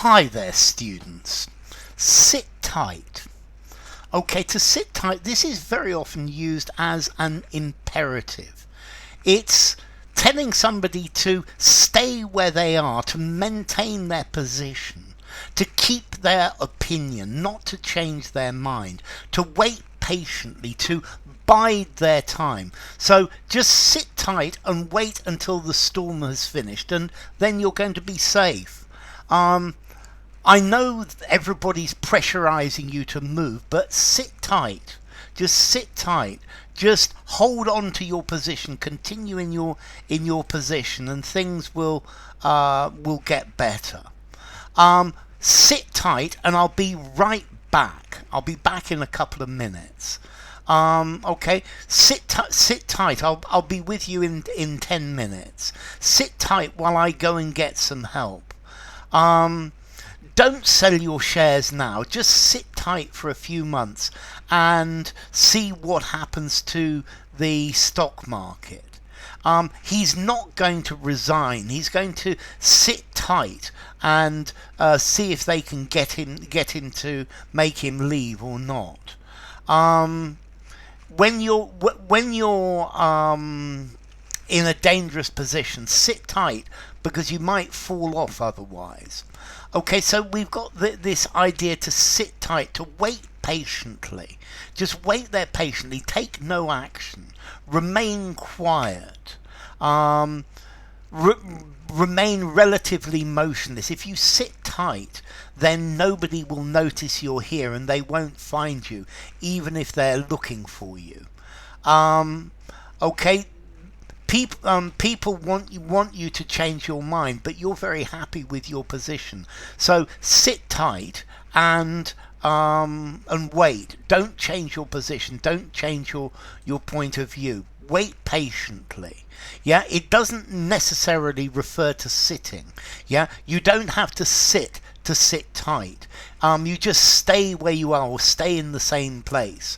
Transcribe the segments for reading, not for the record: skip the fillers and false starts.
Hi there, students. Sit tight. Okay, to sit tight, this is very often used as an imperative. It's telling somebody to stay where they are, to maintain their position, to keep their opinion, not to change their mind, to wait patiently, to bide their time. So just sit tight and wait until the storm has finished, and then you're going to be safe. I know everybody's pressurizing you to move, but sit tight. Just sit tight. Just hold on to your position. Continue in your position, and things will get better. Sit tight, and I'll be right back. I'll be back in a couple of minutes. Okay, sit tight. I'll be with you in 10 minutes. Sit tight while I go and get some help. Don't sell your shares now. Just sit tight for a few months and see what happens to the stock market. He's not going to resign. He's going to sit tight and see if they can get him to make him leave or not. When you're in a dangerous position, sit tight, because you might fall off otherwise. Okay, so we've got this idea to sit tight, to wait patiently. Just wait there patiently, take no action, remain quiet, remain relatively motionless. If you sit tight, then nobody will notice you're here, and they won't find you, even if they're looking for you. Okay, people want you to change your mind, but you're very happy with your position. So sit tight and wait. Don't change your position. Don't change your point of view. Wait patiently. Yeah, it doesn't necessarily refer to sitting. Yeah, you don't have to sit tight. You just stay where you are, or stay in the same place.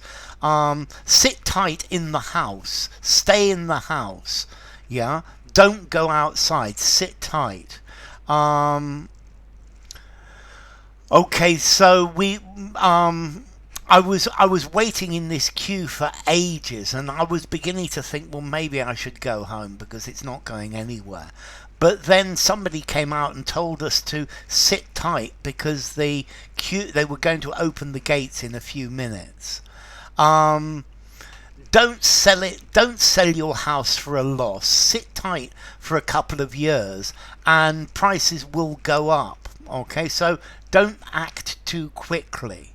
Sit tight in the house. Stay in the house. Yeah, don't go outside. Sit tight. Okay, so I was waiting in this queue for ages, and I was beginning to think, well, maybe I should go home because it's not going anywhere. But then somebody came out and told us to sit tight because they were going to open the gates in a few minutes. Don't sell your house for a loss. Sit tight for a couple of years and prices will go up. Okay, so don't act too quickly.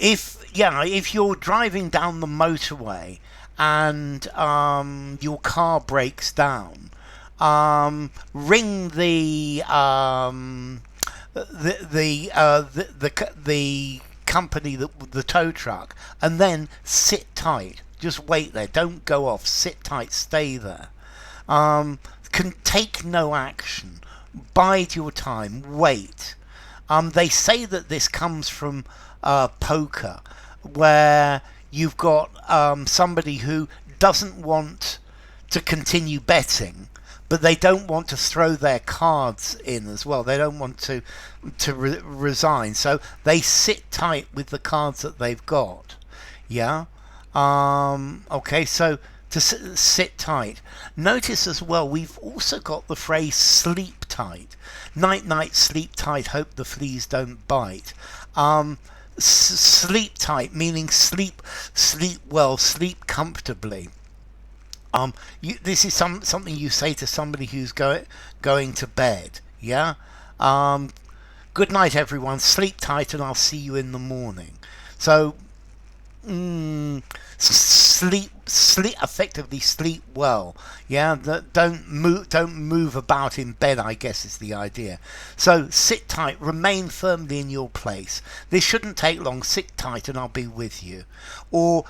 If you're driving down the motorway and your car breaks down, ring the company, the tow truck, and then sit tight. Just wait there. Don't go off. Sit tight. Stay there. Can take no action. Bide your time. Wait. They say that this comes from poker, where you've got somebody who doesn't want to continue betting, but they don't want to throw their cards in as well. They don't want to resign, so they sit tight with the cards that they've got. Yeah. Okay, so to sit tight. Notice as well, we've also got the phrase sleep tight. Night, night, sleep tight, hope the fleas don't bite. Sleep tight, meaning sleep well, sleep comfortably. This is something you say to somebody who's going to bed. Yeah. Good night, everyone. Sleep tight, and I'll see you in the morning. So, sleep effectively. Sleep well. Yeah. Don't move about in bed, I guess, is the idea. So sit tight. Remain firmly in your place. This shouldn't take long. Sit tight, and I'll be with you. Or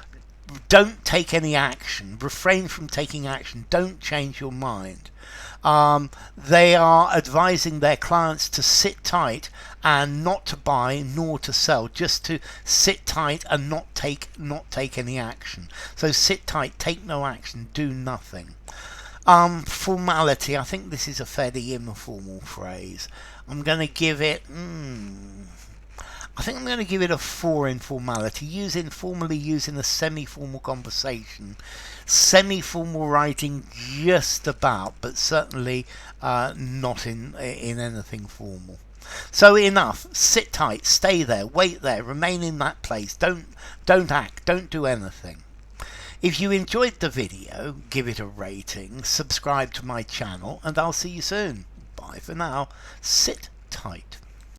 don't take any action. Refrain from taking action. Don't change your mind. They are advising their clients to sit tight and not to buy nor to sell, just to sit tight and not take any action. So sit tight, take no action, do nothing. Formality. I think this is a fairly informal phrase. I'm going to give it. I think I'm going to give it a 4 in formality. Formally used in a semi-formal conversation. Semi-formal writing just about, but certainly not in anything formal. So enough. Sit tight. Stay there. Wait there. Remain in that place. Don't act. Don't do anything. If you enjoyed the video, give it a rating, subscribe to my channel, and I'll see you soon. Bye for now. Sit tight.